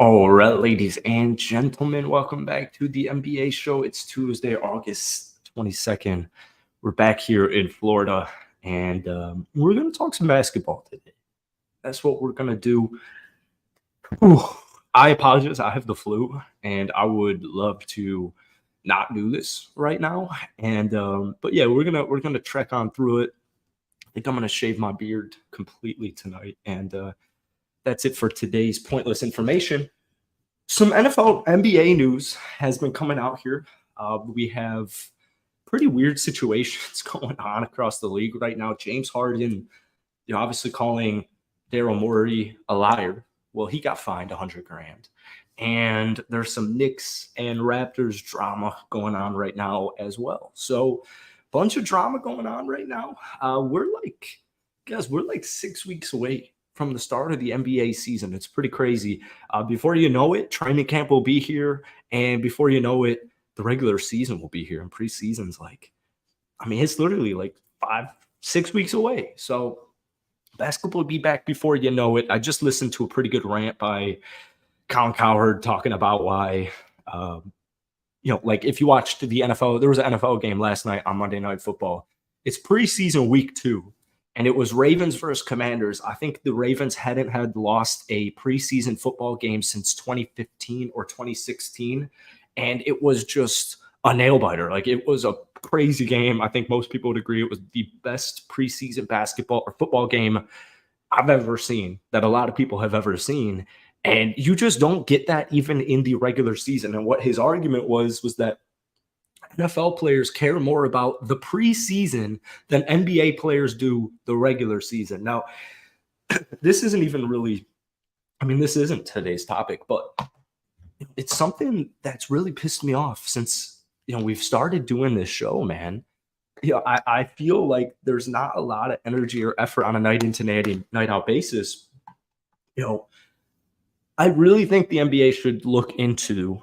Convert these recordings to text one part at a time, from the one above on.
All right, ladies and gentlemen, welcome back to the NBA show. It's Tuesday, August 22nd. We're back here in Florida, and we're going to talk some basketball today. That's what we're going to do. Whew. I apologize. I have the flu, and I would love to not do this right now. And but yeah, we're gonna trek on through it. I think I'm gonna shave my beard completely tonight, and that's it for today's pointless information. Some NFL, NBA news has been coming out here. We have pretty weird situations going on across the league right now. James Harden, obviously calling Daryl Morey a liar. Well, he got fined 100 grand. And there's some Knicks and Raptors drama going on right now as well. So, bunch of drama going on right now. We're like 6 weeks away from the start of the NBA season. It's pretty crazy. Before you know it, training camp will be here, and before you know it, the regular season will be here. And preseason's it's literally like 5-6 weeks away. So basketball will be back before you know it. I just listened to a pretty good rant by Colin Cowherd talking about why, like if you watched the NFL, there was an NFL game last night on Monday Night Football. It's preseason week 2. And it was Ravens versus Commanders. I think the Ravens hadn't had lost a preseason football game since 2015 or 2016. And it was just a nail biter. Like, it was a crazy game. I think most people would agree it was the best preseason basketball or football game I've ever seen, that a lot of people have ever seen. And you just don't get that even in the regular season. And what his argument was that NFL players care more about the preseason than NBA players do the regular season. Now, this isn't even really, this isn't today's topic, but it's something that's really pissed me off since, we've started doing this show, man. I feel like there's not a lot of energy or effort on a night in to night out basis. I really think the NBA should look into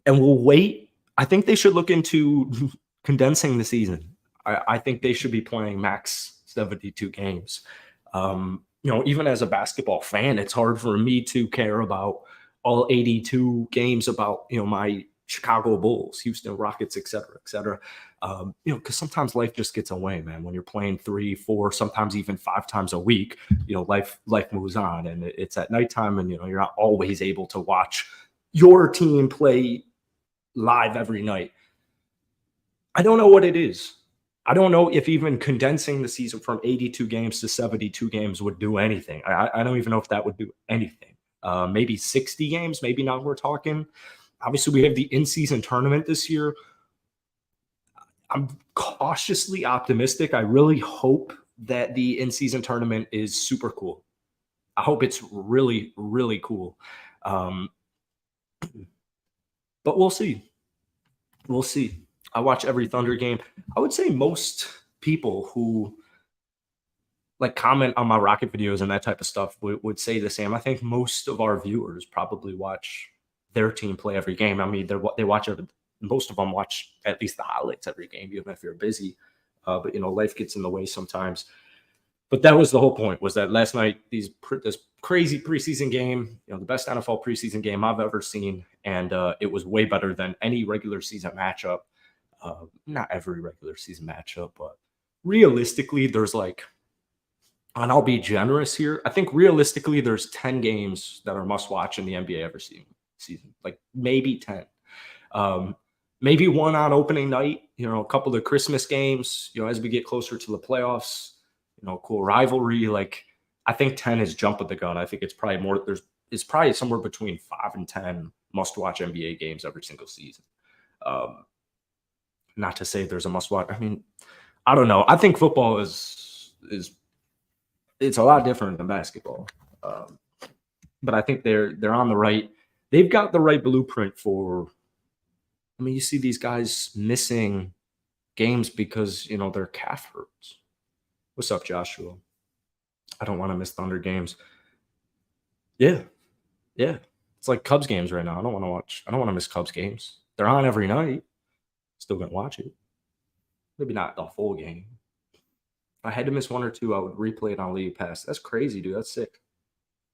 and we'll wait. I think they should look into condensing the season. I think they should be playing max 72 games. Even as a basketball fan, it's hard for me to care about all 82 games about, my Chicago Bulls, Houston Rockets, et cetera, et cetera. Because sometimes life just gets away, man. When you're playing 3, 4, sometimes even 5 times a week, life moves on, and it's at nighttime, and you're not always able to watch your team play live every night. I don't know what it is. I don't know if even condensing the season from 82 games to 72 games would do anything. I don't even know if that would do anything. Maybe 60 games. Maybe now we're talking. Obviously, we have the in-season tournament this year. I'm cautiously optimistic. I really hope that the in-season tournament is super cool. I hope it's really, really cool. But we'll see. We'll see. I watch every Thunder game. I would say most people who comment on my Rocket videos and that type of stuff would say the same. I think most of our viewers probably watch their team play every game. They watch it. Most of them watch at least the highlights every game, even if you're busy. But life gets in the way sometimes. But that was the whole point, was that last night, this crazy preseason game, the best NFL preseason game I've ever seen. And it was way better than any regular season matchup. Not every regular season matchup, but realistically, there's and I'll be generous here, I think realistically there's 10 games that are must watch in the NBA every season. Like maybe 10. Maybe one on opening night, a couple of Christmas games, as we get closer to the playoffs. Cool rivalry. I think 10 is jumping the gun. I think it's probably more. It's probably somewhere between 5 and 10 must-watch NBA games every single season. Not to say there's a must-watch. I don't know. I think football is it's a lot different than basketball. But I think they're on the right. They've got the right blueprint for. You see these guys missing games because their calf hurts. What's up, Joshua? I don't want to miss Thunder games. Yeah. It's like Cubs games right now. I don't want to miss Cubs games. They're on every night. Still gonna watch it. Maybe not the full game. If I had to miss one or two, I would replay it on League Pass. That's crazy, dude. That's sick.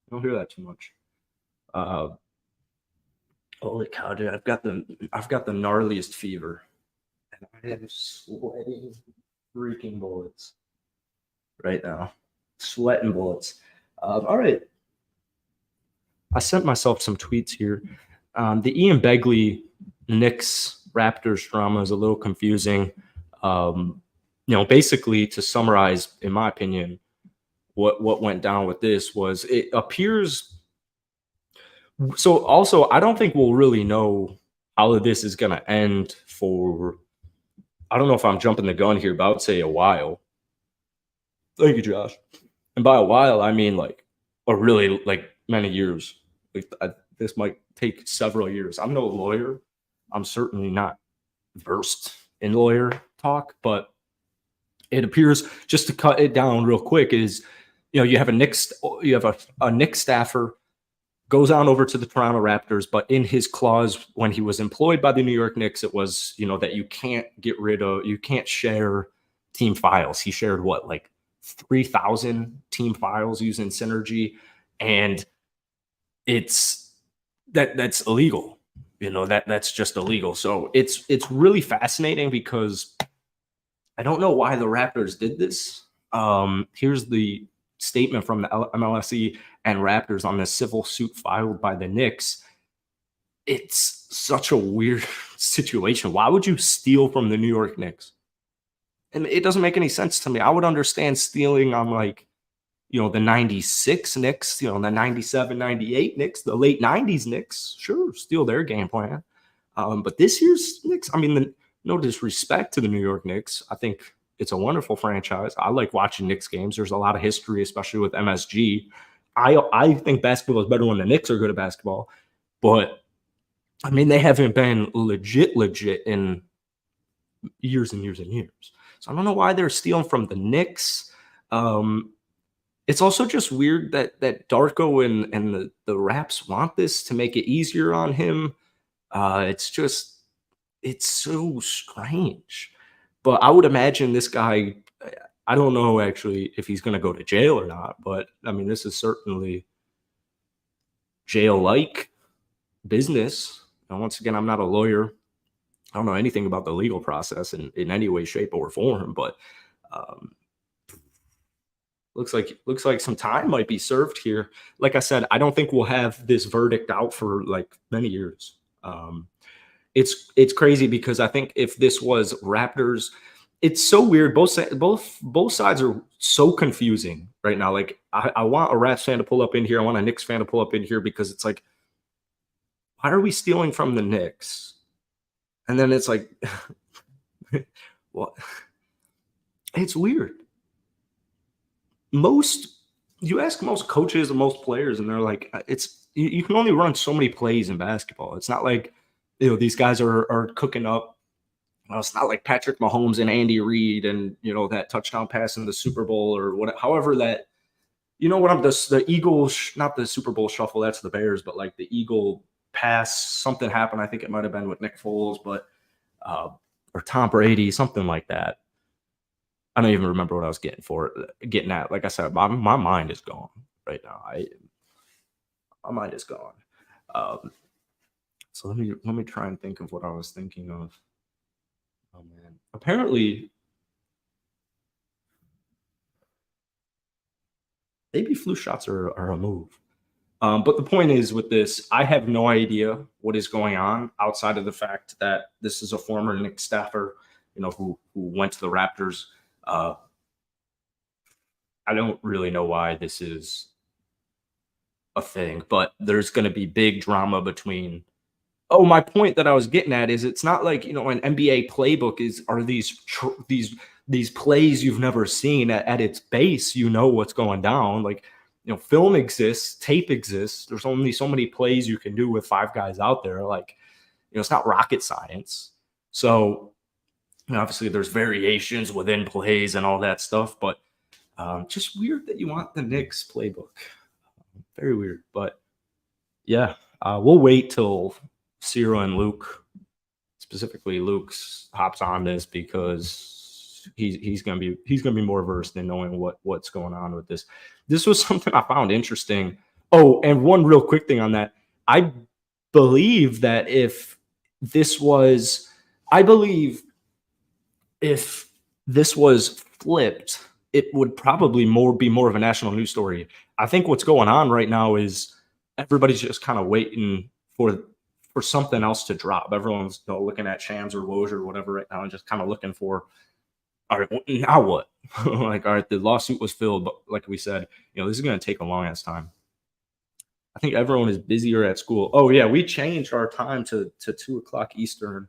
I don't hear that too much. Uh, Holy cow, dude! I've got the gnarliest fever, and I am sweating freaking bullets right now, sweating bullets. All right, I sent myself some tweets here. The Ian Begley Knicks Raptors drama is a little confusing. Basically, to summarize, in my opinion, what went down with this was it appears. So also, I don't think we'll really know how this is going to end for. I don't know if I'm jumping the gun here, but I would say a while. Thank you, Josh. And by a while, I mean like a really like many years. This might take several years. I'm no lawyer. I'm certainly not versed in lawyer talk, but it appears, just to cut it down real quick, is you have a Knicks staffer goes on over to the Toronto Raptors, but in his clause when he was employed by the New York Knicks, it was that you can't share team files. He shared what, like 3,000 team files using Synergy, and that's illegal. That's just illegal. So it's really fascinating because I don't know why the Raptors did this. Here's the statement from the MLSE and Raptors on this civil suit filed by the Knicks. It's such a weird situation. Why would you steal from the New York Knicks? And it doesn't make any sense to me. I would understand stealing on the 96 Knicks, the 97, 98 Knicks, the late 90s Knicks. Sure, steal their game plan. But this year's Knicks, I mean, no disrespect to the New York Knicks. I think it's a wonderful franchise. I like watching Knicks games. There's a lot of history, especially with MSG. I think basketball is better when the Knicks are good at basketball. But, I mean, they haven't been legit in years and years and years. So I don't know why they're stealing from the Knicks. It's also just weird that Darko and the Raps want this to make it easier on him. It's so strange. But I would imagine this guy, I don't know actually if he's going to go to jail or not, but I mean, this is certainly jail-like business. And once again, I'm not a lawyer. I don't know anything about the legal process in any way, shape, or form, but looks like some time might be served here. Like I said, I don't think we'll have this verdict out for like many years. It's crazy because I think if this was Raptors, it's so weird. Both sides are so confusing right now. Like I want a Raps fan to pull up in here. I want a Knicks fan to pull up in here because it's like, why are we stealing from the Knicks? And then it's like, what? It's weird. You ask most coaches and most players, and they're like, you can only run so many plays in basketball. It's not like these guys are cooking up. It's not like Patrick Mahomes and Andy Reid and that touchdown pass in the Super Bowl or what. However, that the Eagles, not the Super Bowl shuffle. That's the Bears, but like the Eagle pass, something happened. I think it might have been with Nick Foles, but or Tom Brady, something like that. I don't even remember what I was getting at. Like I said, my mind is gone right now. My mind is gone. So let me try and think of what I was thinking of. Oh man. Apparently, maybe flu shots are a move. But the point is with this, I have no idea what is going on outside of the fact that this is a former Knicks staffer, who went to the Raptors. I don't really know why this is a thing, but there's going to be big drama between. Oh, my point that I was getting at is it's not like, an NBA playbook are these plays you've never seen at its base. What's going down. Like, film exists, tape exists. There's only so many plays you can do with five guys out there. Like, it's not rocket science. So obviously there's variations within plays and all that stuff, but just weird that you want the Knicks playbook. Very weird, but yeah, we'll wait till Cyro and Luke, specifically Luke's, hops on this because he's gonna be more versed in knowing what's going on with this. This was something I found interesting. Oh, and one real quick thing on that. I believe that if this was flipped, it would probably be more of a national news story. I think what's going on right now is everybody's just kind of waiting for something else to drop. Everyone's looking at Shams or Woj or whatever right now and just kind of looking for, all right, now what? Like, all right, the lawsuit was filled, but like we said, this is going to take a long ass time. I think everyone is busier at school. Oh yeah, we changed our time to 2:00 Eastern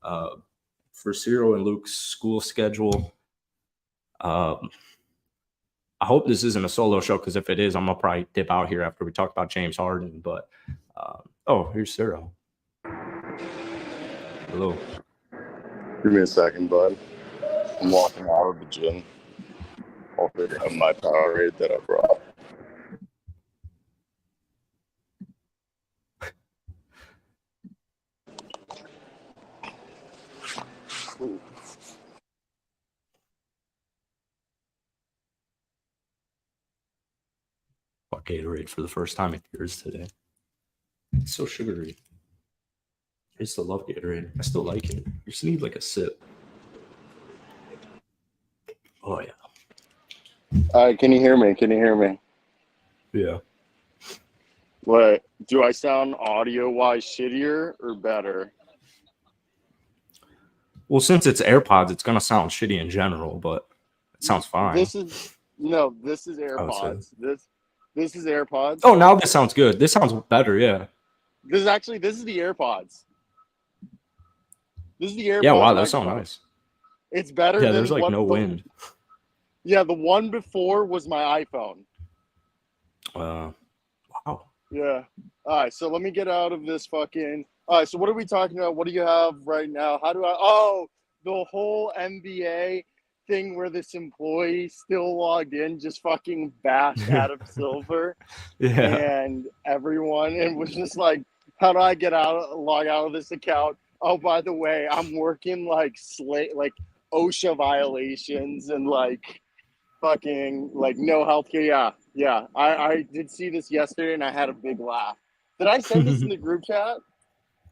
for Cyro and Luke's school schedule. I hope this isn't a solo show, because if it is, I'm gonna probably dip out here after we talk about James Harden. But here's Cyro. Hello. Give me a second, bud. I'm walking out of the gym. I'll figure out my Powerade that I brought. Bought Gatorade for the first time in years today. It's so sugary. I used to love Gatorade. I still like it. You just need like a sip. Oh yeah. All right, can you hear me? Yeah. What? Do I sound audio-wise shittier or better? Well, since it's AirPods, it's gonna sound shitty in general, but it sounds fine. This is AirPods. This is AirPods. Oh, now this sounds good. This sounds better, yeah. This is the AirPods. This is the AirPods. Yeah, wow, that sounds nice. It's better. Yeah, there's like no wind. Yeah, the one before was my iPhone. Wow. Yeah. All right, so let me get out of this fucking. All right, so what are we talking about? What do you have right now? The whole NBA thing where this employee still logged in, just fucking bashed Adam Silver. Yeah. And everyone, and was just like, how do I log out of this account? Oh, by the way, I'm working like OSHA violations and like fucking like no healthcare. Yeah. I did see this yesterday and I had a big laugh. Did I send this in the group chat?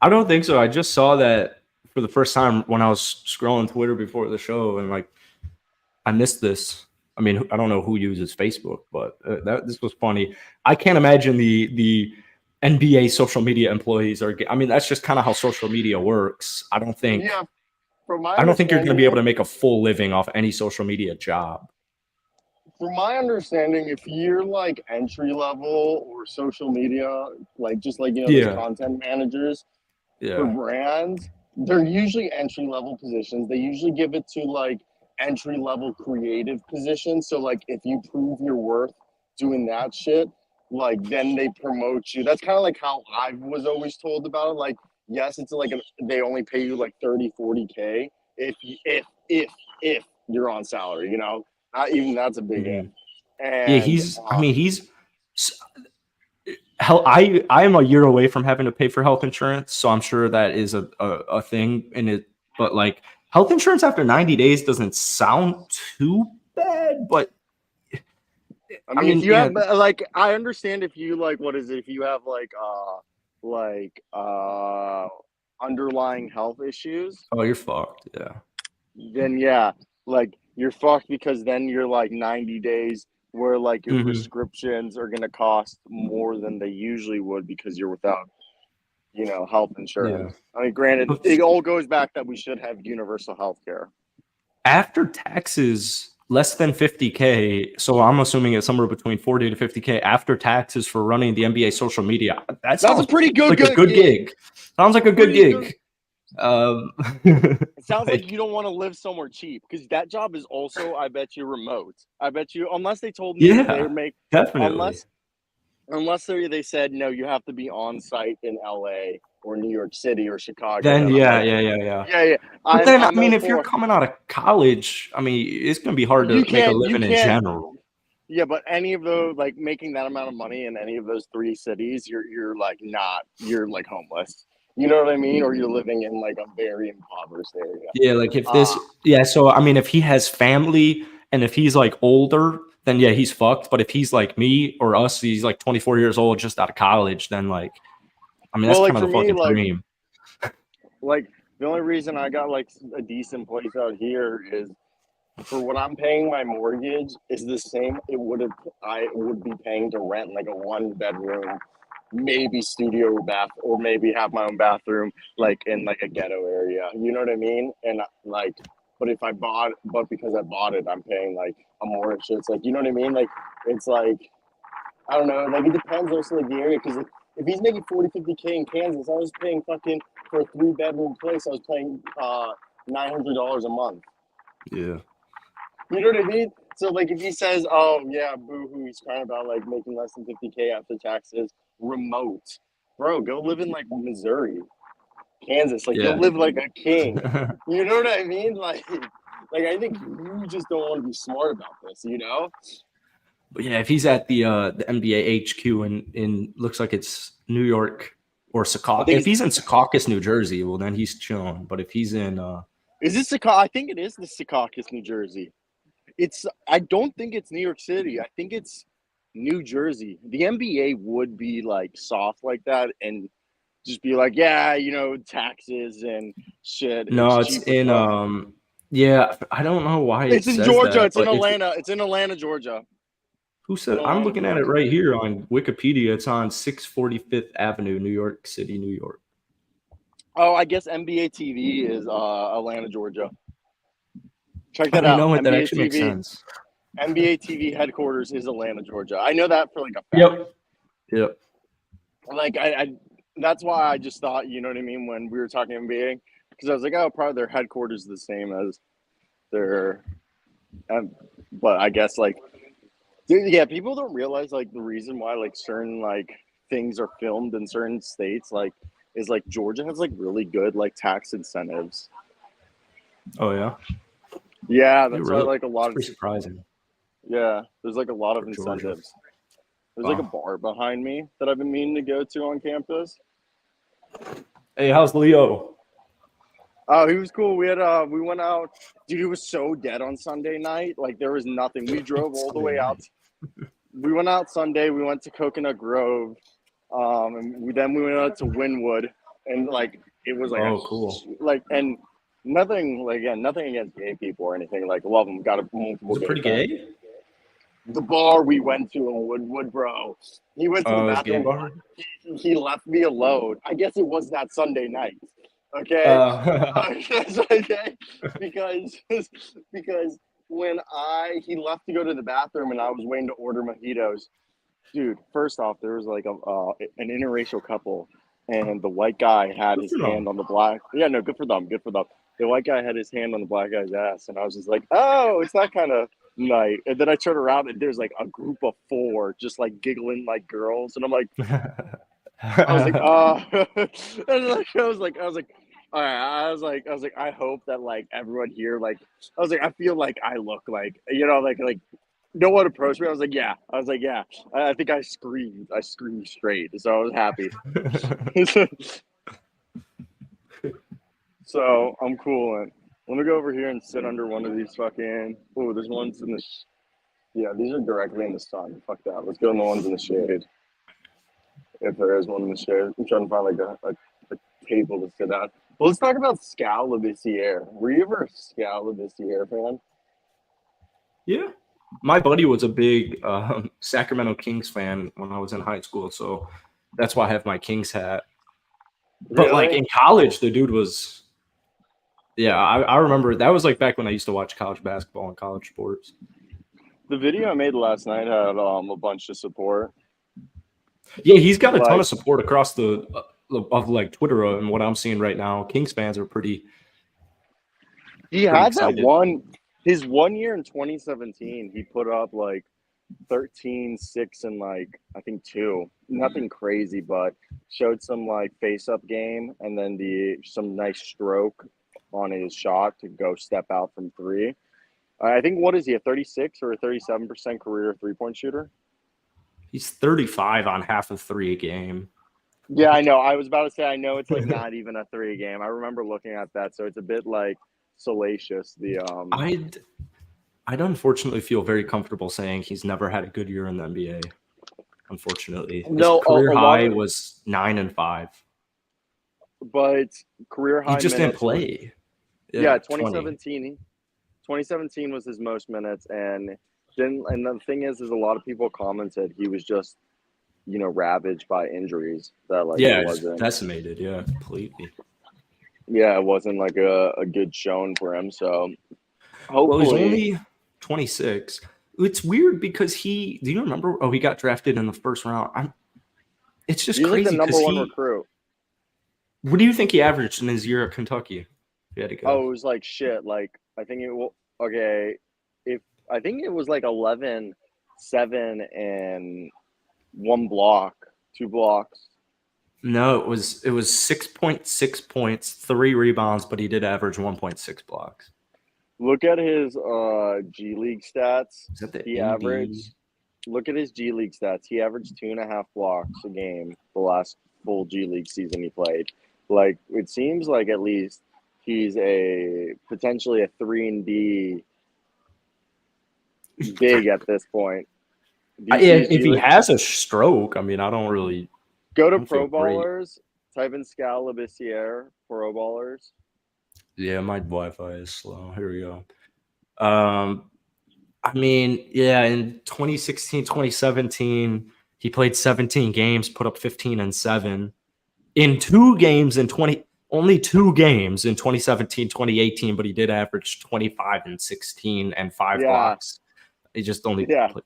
I don't think so. I just saw that for the first time when I was scrolling Twitter before the show, and like I missed this. I mean, I don't know who uses Facebook, but this was funny. I can't imagine the NBA social media employees are. I mean, that's just kind of how social media works. I don't think. Yeah, I don't think you're going to be able to make a full living off any social media job. From my understanding, if you're like entry level or social media, like just like those content managers for brands, they're usually entry level positions. They usually give it to like entry level creative positions. So like if you prove your worth doing that shit, like then they promote you. That's kind of like how I was always told about it. Like, yes, it's like they only pay you like 30-40K if you're on salary, not even that's a big if. And I am a year away from having to pay for health insurance, so I'm sure that is a thing in it. But like health insurance after 90 days doesn't sound too bad, but I mean, if you have like, I understand if you like, what is it? If you have like underlying health issues. Oh, you're fucked. Yeah. Then like you're fucked, because then you're like 90 days where like your prescriptions are gonna cost more than they usually would because you're without, health insurance. Yeah. I mean, granted, it all goes back that we should have universal health care. After taxes, less than 50K. So I'm assuming it's somewhere between 40 to 50K after taxes for running the NBA social media. That sounds a pretty good, like a good gig. Sounds like a good gig. It sounds like you don't want to live somewhere cheap, because that job is also, I bet you, remote. I bet you, unless they told me they make definitely. Unless they said no, you have to be on site in LA or New York City or Chicago. Then yeah. But then if you're coming out of college, it's gonna be hard to make a living in general. Yeah, but any of those, like making that amount of money in any of those three cities, you're like homeless. You know what I mean? Or you're living in like a very impoverished area. Yeah, like if this, so if he has family and if he's like older, then he's fucked. But if he's like me or us, he's like 24 years old, just out of college, then like I mean, that's kind of the fucking dream. Like, the only reason I got like a decent place out here is for what I'm paying my mortgage is the same I would be paying to rent like a 1-bedroom, maybe studio bath, or maybe have my own bathroom like in like a ghetto area. You know what I mean? And like, but because I bought it, I'm paying like a mortgage. So it's like, you know what I mean? Like, it's like, I don't know. Like, it depends also like the area, because if he's making 40-50K in Kansas, I was paying fucking for a 3-bedroom place. I was paying $900 a month. Yeah. You know what I mean? So like, if he says, "Oh yeah, boo-hoo," he's crying about like making less than 50K after taxes, remote, bro, go live in like Missouri, Kansas, like go live like a king. You know what I mean? Like I think you just don't want to be smart about this, you know? But yeah, if he's at the NBA HQ in looks like it's New York or Secaucus. If he's in Secaucus, New Jersey, well then he's chilling. But if he's in is this Secaucus? I think it is the Secaucus, New Jersey. I don't think it's New York City. I think it's New Jersey. The NBA would be like soft like that and just be like, yeah, you know, taxes and shit. No, it's in yeah, I don't know why it's in Georgia. That, it's in Atlanta. It's in Atlanta, Georgia. Who said? I'm looking at it right here on Wikipedia. It's on 645th Avenue, New York City, New York. Oh, I guess NBA TV is Atlanta, Georgia. Check that out. You know what? NBA that actually TV, makes sense. NBA TV headquarters is Atlanta, Georgia. I know that for like a fact. Yep. Like I that's why I just thought, you know what I mean, when we were talking NBA, because I was like, oh, probably their headquarters is the same as their, but I guess like, yeah, people don't realize like the reason why like certain like things are filmed in certain states like is like Georgia has like really good like tax incentives. Oh yeah. Yeah, that's why like a lot of pretty surprising. Yeah, there's like a lot of incentives. Georgia. There's like a bar behind me that I've been meaning to go to on campus. Hey, how's Leo? Oh, he was cool. We went out. Dude, he was so dead on Sunday night. Like there was nothing. We drove all the way out. We went out Sunday. We went to Coconut Grove. And then we went out to Wynwood, and like it was like cool. Like and nothing against gay people or anything. Like love them. Got a multiple. Was it pretty gay? The bar we went to in Woodwood, bro. He went to the bathroom. Bar? He left me alone. I guess it was that Sunday night. Okay. Okay. Because when he left to go to the bathroom and I was waiting to order mojitos, dude. First off, there was like an interracial couple, and the white guy had his hand on the black. Yeah, no, good for them. Good for them. The white guy had his hand on the black guy's ass, and I was just like, oh, it's that kind of night. And then I turn around and there's like a group of 4 just like giggling like girls, and I'm like, I was like, I was like, all right, I was like, I hope that like everyone here, like, I was like, I feel like I look like, you know, like no one approached me. I was like, yeah. I think I screamed straight, so I was happy. So I'm cool. And let me go over here and sit under one of these fucking. Oh, there's ones in the. Yeah, these are directly in the sun. Fuck that. Let's go on the ones in the shade. If there is one in the shade, I'm trying to find like a table to sit at. Well, let's talk about Scal Labissiere. Were you ever a Scal Labissiere fan? Yeah. My buddy was a big Sacramento Kings fan when I was in high school, so that's why I have my Kings hat. But really? like in college, the dude was. Yeah, I remember that was like back when I used to watch college basketball and college sports. The video I made last night had a bunch of support. Yeah, he's got a ton of support across the of like Twitter and what I'm seeing right now. Kings fans are pretty. He had excited. That one. His 1 year in 2017, he put up like 13, 6, and like I think 2. Nothing crazy, but showed some like face-up game and then some nice stroke on his shot to go step out from 3. I think, what is he, a 36 or a 37% career 3-point shooter? He's 35 on half of 3 a game. Yeah, I know. I was about to say, I know it's like not even a 3 a game. I remember looking at that, so it's a bit like salacious. I'd unfortunately feel very comfortable saying he's never had a good year in the NBA. unfortunately. His No, career high was 9 and 5. But career high He just minutes didn't play. Yeah, 2017. 2017 was his most minutes, and the thing is a lot of people commented he was just, ravaged by injuries. That it wasn't decimated. Yeah, completely. Yeah, it wasn't like a good showing for him. So hopefully, well, he's only 26. It's weird because do you remember? Oh, he got drafted in the first round. It's just crazy. Like the number one recruit. What do you think he averaged in his year at Kentucky? It was like shit. Like I think it will. Okay, I think it was like 11, 7, and 1 block, 2 blocks. No, it was 6.6 points, 3 rebounds, but he did average 1.6 blocks. Look at his G League stats. Is that the averaged. Look at his G League stats. He averaged 2.5 blocks a game the last full G League season he played. Like it seems like at least he's potentially a 3-and-D big at this point. If he has a stroke, I mean, I don't really go to Pro Ballers. Type in Scal Labissiere Pro Ballers. Yeah, my Wi-Fi is slow. Here we go. I mean, yeah, in 2016, 2017, he played 17 games, put up 15 and 7. In 2 games only 2 games in 2017, 2018, but he did average 25 and 16 and 5 blocks. He just only played.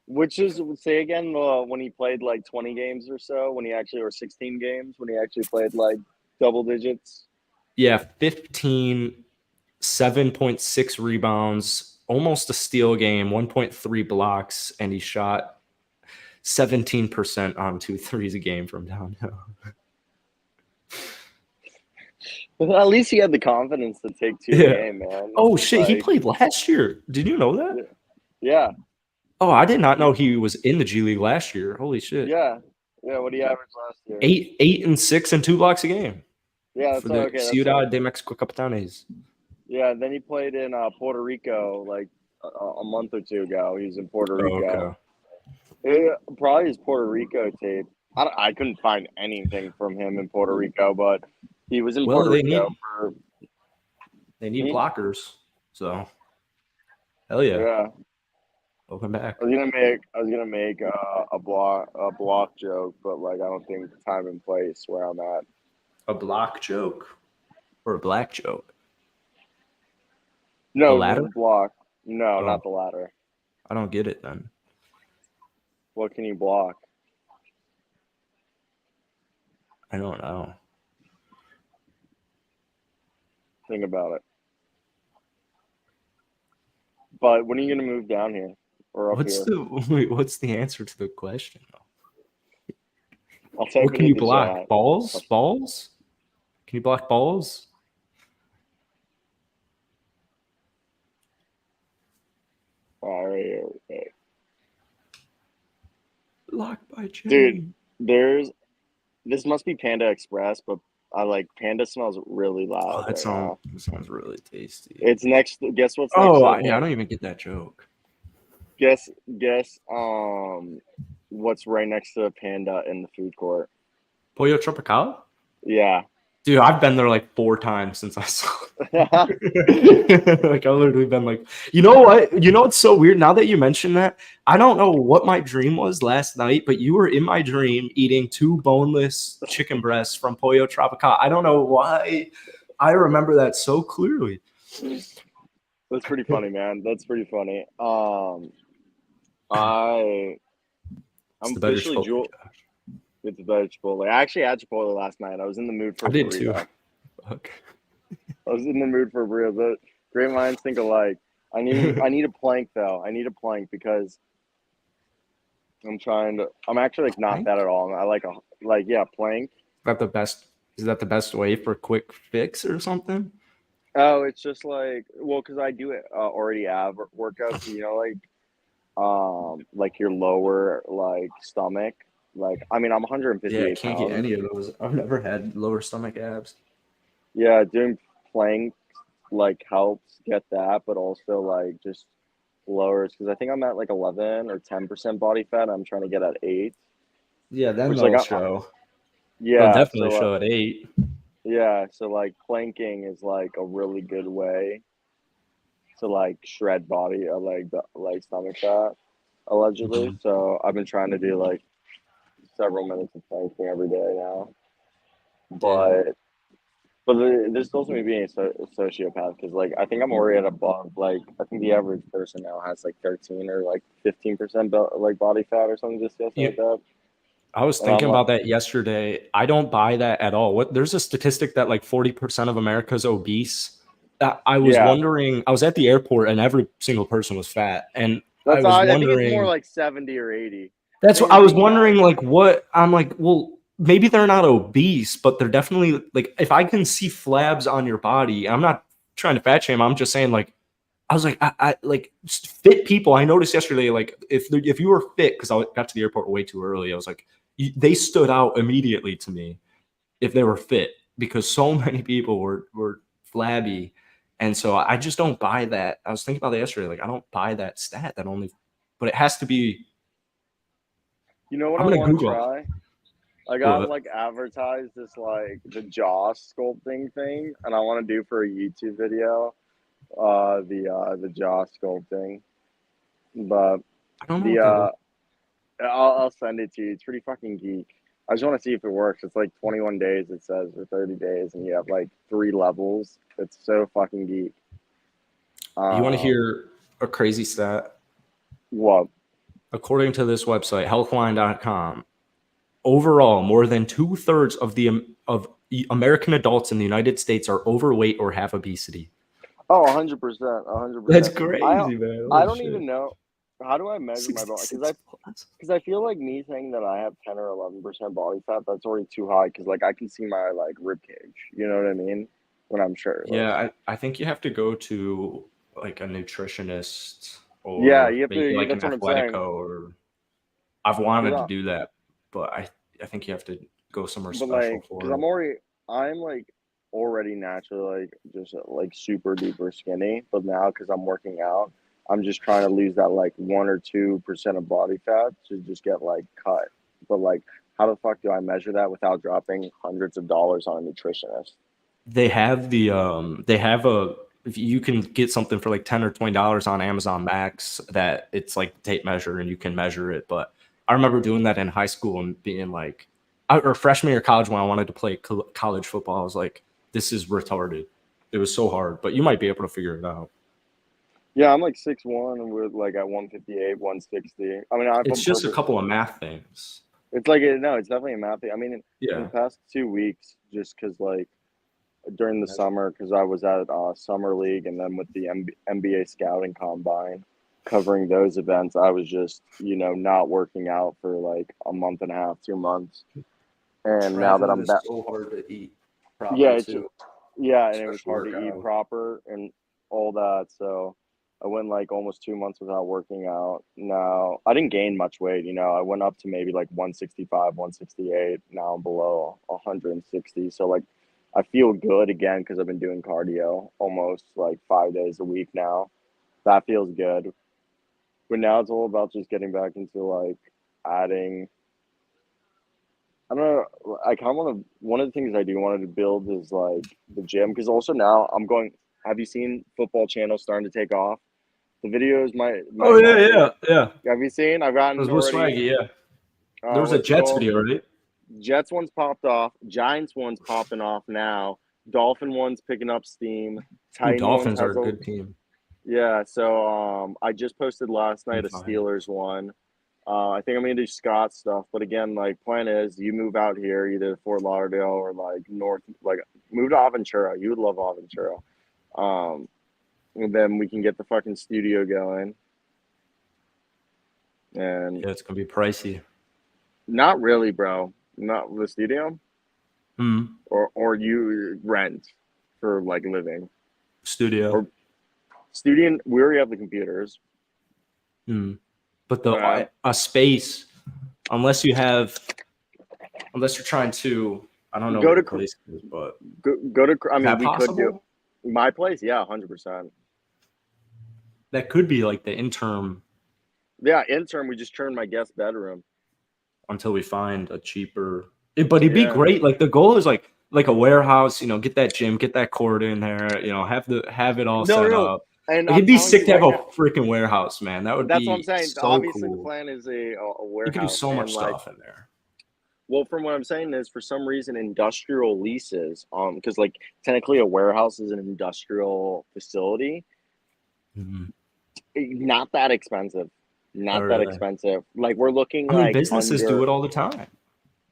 Which is, say again, when he played like 20 games or so, or 16 games, when he actually played like double digits? Yeah, 15, 7.6 rebounds, almost a steal game, 1.3 blocks, and he shot 17% on 2 threes a game from downhill. Well, at least he had the confidence to take 2 a game, man. Oh, shit. He played last year. Did you know that? Yeah. Oh, I did not know he was in the G League last year. Holy shit. Yeah. Yeah, what did he average last year? 8 and 6 and 2 blocks a game. Yeah, that's okay. Ciudad de Mexico Capitanes. Yeah, then he played in Puerto Rico like a month or 2 ago. He was in Puerto Rico. Okay. Probably his Puerto Rico tape. I couldn't find anything from him in Puerto Rico, but he was in Puerto Rico. They need blockers, so hell yeah. Yeah. Welcome back. I was gonna make a block joke, but like I don't think time and place where I'm at. A block joke or a black joke? No, the latter? Block. No, not the latter. I don't get it then. What can you block? I don't know. Think about it. But when are you gonna move down here or up here? What's the answer to the question? I'll type what can you block? Chat. Balls? Can you block balls? All right. Okay. Locked by chain. Dude, this must be Panda Express, but I like Panda smells really loud. That sounds really tasty. It's next. Guess what's next? Oh, I don't even get that joke. Guess. What's right next to Panda in the food court? Pollo Tropical? Yeah. Dude, I've been there like 4 times since I saw it. Like I've literally been like, you know what? You know what's so weird? Now that you mention that, I don't know what my dream was last night, but you were in my dream eating 2 boneless chicken breasts from Pollo Tropical. I don't know why. I remember that so clearly. That's pretty funny, man. That's pretty funny. I'm officially Chipotle. It's a better Chipotle. I actually had Chipotle last night. I was in the mood for a burrito. I did too. Fuck. I was in the mood for a burrito. But great minds think alike. I need a plank though. I need a plank because I'm actually like not that at all. I like plank. Is that the best way for quick fix or something? Oh, it's just like because I do it already have workouts. You know, like your lower like stomach. Like, I mean, I'm 158 Yeah, I can't get any of those. I've never had lower stomach abs. Yeah, doing plank, like, helps get that, but also, like, just lowers because I think I'm at like 11 or 10% body fat. I'm trying to get at 8. Yeah, then Which like they'll show. They'll yeah, definitely so show at 8. yeah, so like planking is like a really good way to like shred body or like stomach fat allegedly. Mhm. So I've been trying to do like several minutes of planking every day now. Yeah. But this tells me being a sociopath because like I think I'm already at above like I think the average person now has like 13 or like 15% like body fat or something just like You, that. I was And I'm thinking like, about that yesterday. I don't buy that at all. There's a statistic that like 40% of America's obese. I was yeah, wondering, I was at the airport and every single person was fat. And I that's was I think it's more wondering, like 70 or 80. I that's think what I we're was being wondering, nice. like, what I'm like, well, maybe they're not obese, but they're definitely like, if I can see flabs on your body, I'm not trying to fat shame. I'm just saying, like, I was like, I like fit people. I noticed yesterday, like if you were fit, because I got to the airport way too early, I was like, they stood out immediately to me if they were fit because so many people were flabby, and so I just don't buy that. I was thinking about that yesterday, like I don't buy that stat that only, but it has to be. You know what I'm I gonna want to Google try? I got what. like advertised this like the jaw sculpting thing, and I want to do for a YouTube video, the jaw sculpting. But I don't know the what that is. I'll send it to you. It's pretty fucking geek. I just want to see if it works. It's like 21 days. It says or 30 days, and you have like 3 levels. It's so fucking geek. You want to Um, hear a crazy stat? what? According to this website, healthline.com, overall, more than 2/3 of the of American adults in the United States are overweight or have obesity. Oh, 100%, 100%. That's I crazy, man. I Holy don't shit. even know how do I measure my body 66 plus. because I feel like me saying that I have 10 or 11% body fat that's already too high because like I can see my like rib cage. You know what I mean? When I'm shirtless. Yeah, I think you have to go to like a nutritionist Yeah, or you have maybe to. like an That's what I'm saying. Athletico, or I've wanted to Because do that, but I think you have to go somewhere but special like because for it. I'm like already naturally like just like super duper skinny. But now because I'm working out, I'm just trying to lose that like 1 or 2% of body fat to just get like cut. But like, how the fuck do I measure that without dropping hundreds of dollars on a nutritionist? They have a, if you can get something for like $10 or $20 on Amazon Max that it's like tape measure and you can measure it. But I remember doing that in high school and being like, or freshman year of college when I wanted to play college football, I was like, this is retarded. It was so hard, but you might be able to figure it out. Yeah, I'm like 6'1" with like at 158, 160. I mean, I've It's on just a purpose. couple of math things. It's like no, it's definitely a math thing. I mean, in the Yeah. past 2 weeks, just because like during the summer because I was at summer league and then with the NBA scouting combine covering those events. I was just not working out for like a month and a half, 2 months, and now that Traveling I'm is back, so hard to eat yeah, proper it's too, yeah, and it was especially hard work to eat out. proper and all that. So I went like almost 2 months without working out. Now I didn't gain much weight. I went up to maybe like 165, 168. Now I'm below 160. So like I feel good again because I've been doing cardio almost like 5 days a week now. That feels good. But now it's all about just getting back into like adding. I don't know. I kind of want to. One of the things I do wanted to build is like the gym because also now I'm going. Have you seen Football Channel starting to take off? The videos Oh might yeah, not take. yeah, yeah. Have you seen? I've Those gotten were already. swaggy. Yeah, there was a What's it Jets called? video, right? Jets one's popped off. Giants one's popping off now. Dolphin one's picking up steam. Ooh, Titan one Dolphins are has a a good team. yeah. So I just posted last night a 25. Steelers one. I think I'm gonna do Scott stuff, but again, like plan is you move out here either Fort Lauderdale or like north, like move to Aventura. You would love Aventura. Um, and then we can get the fucking studio going. And Yeah, it's gonna be pricey. not really, bro. Not the studio, Hmm. or you rent for like living Studio. or studio. We already have the computers. Hmm. But the Uh, a space, unless you have, unless you're trying to, I don't know go what to your place is, but go to. I is mean, that we could do possible? my place. Yeah, 100%. That could be like the interim. Yeah, interim. We just turned my guest bedroom Until we find a cheaper. But it'd be great. Like the goal is like a warehouse. Get that gym, get that court in there. Have it all set up. And like, it'd be sick to have a freaking warehouse, man. That would That's be what I'm saying. so Obviously, cool. the plan is a warehouse. You can do so much stuff in there. Well, from what I'm saying is, for some reason, industrial leases, because like technically a warehouse is an industrial facility, not that expensive. Not that expensive. Like we're looking. I mean, businesses do it all the time.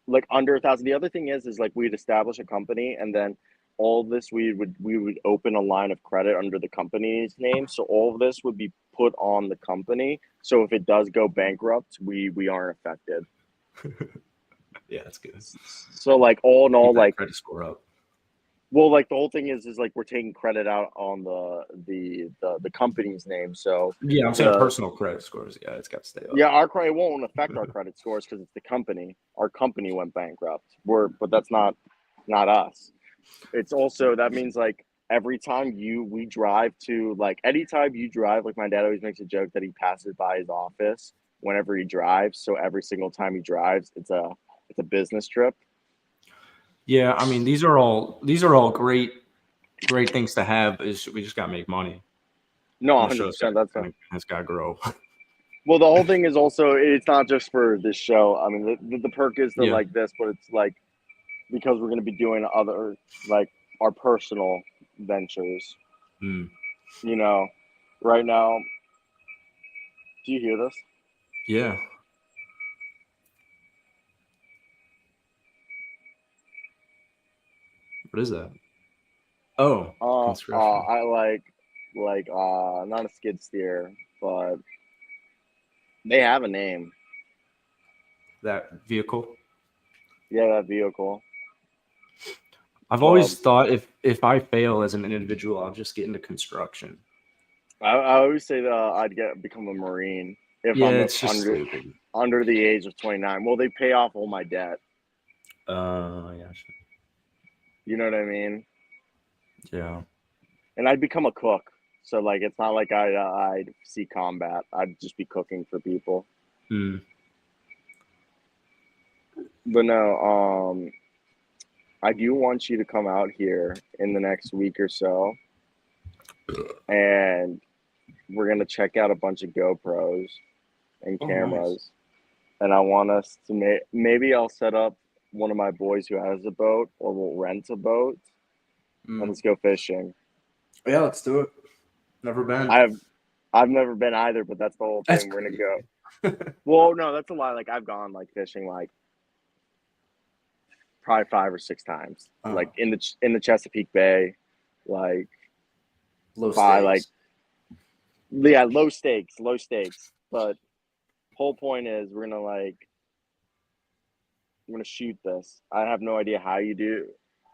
Like under 1,000. The other thing is like we'd establish a company, and then all this we would open a line of credit under the company's name. So all of this would be put on the company. So if it does go bankrupt, we aren't affected. Yeah, that's good. So like all in all, like credit score up. Well, like the whole thing is like we're taking credit out on the company's name. So yeah, I'm saying personal credit scores. Yeah, it's got to stay up. Yeah, our credit won't affect our credit scores because it's the company. Our company went bankrupt. But that's not us. It's also that means like every time we drive to like anytime you drive, like my dad always makes a joke that he passes by his office whenever he drives. So every single time he drives, it's a business trip. Yeah, I mean these are all great things to have. We just gotta make money. No, 100%. That's gotta grow. Well, the whole thing is also it's not just for this show. I mean, the perk is like this, but it's like because we're gonna be doing other like our personal ventures. Right now. Do you hear this? Yeah. What is that? Oh, construction. I like not a skid steer, but they have a name. That vehicle? Yeah, that vehicle. I've always thought if I fail as an individual, I'll just get into construction. I always say that I'd become a Marine if I'm under the age of 29. Well, they pay off all my debt. Yeah. You know what I mean? Yeah. And I'd become a cook. So, like, it's not like I'd see combat. I'd just be cooking for people. But no, I do want you to come out here in the next week or so. And we're going to check out a bunch of GoPros and cameras. Nice. And I want us to maybe I'll set up one of my boys who has a boat, or we'll rent a boat. And let's go fishing. Yeah, let's do it. Never been. I've never been either, but that's the whole thing. We're gonna go. Well, no, that's a lie. Like I've gone like fishing like probably 5 or 6 times. Like in the Chesapeake Bay, like low stakes. Low stakes. But whole point is we're gonna shoot this. I have no idea how you do.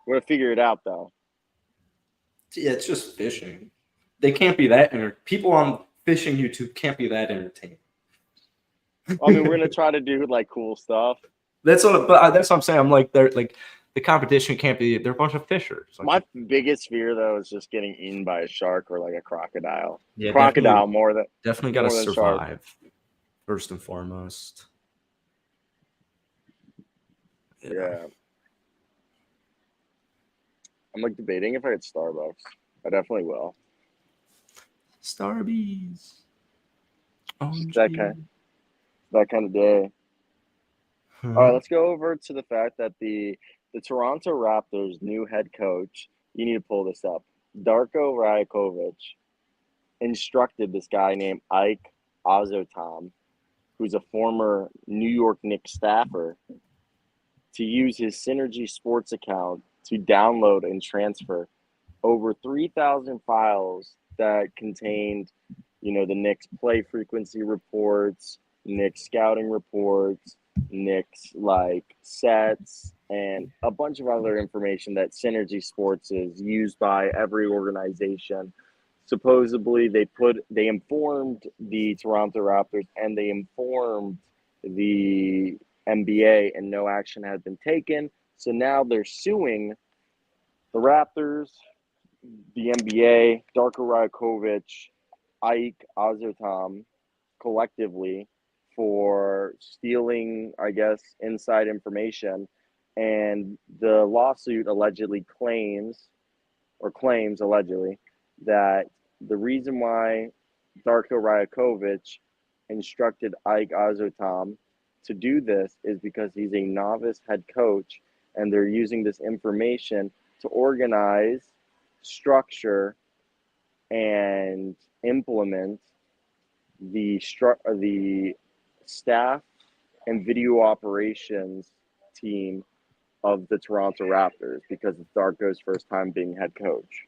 We're gonna figure it out though. Yeah, it's just fishing. They can't be that people on fishing YouTube can't be that entertaining. I mean, we're gonna try to do like cool stuff. That's what I'm saying. I'm like, they're like the competition can't be. They're a bunch of fishers. My biggest fear though is just getting eaten by a shark or like a crocodile. Yeah, crocodile definitely got to survive first and foremost. Yeah. I'm like debating if I get Starbucks. I definitely will. Starbies. That kind of day. All right, let's go over to the fact that the Toronto Raptors' new head coach, you need to pull this up, Darko Rajakovic, instructed this guy named Ike Azotam, who's a former New York Knicks staffer, to use his Synergy Sports account to download and transfer over 3,000 files that contained, the Knicks play frequency reports, Knicks scouting reports, Knicks like sets, and a bunch of other information that Synergy Sports is used by every organization. Supposedly they informed the Toronto Raptors and they informed the NBA, and no action had been taken. So now they're suing the Raptors, the NBA, Darko Rajakovic, Ike Azotam collectively for stealing, I guess, inside information. And the lawsuit allegedly claims allegedly that the reason why Darko Rajakovic instructed Ike Azotam to do this is because he's a novice head coach, and they're using this information to organize, structure, and implement the staff and video operations team of the Toronto Raptors because it's Darko's first time being head coach.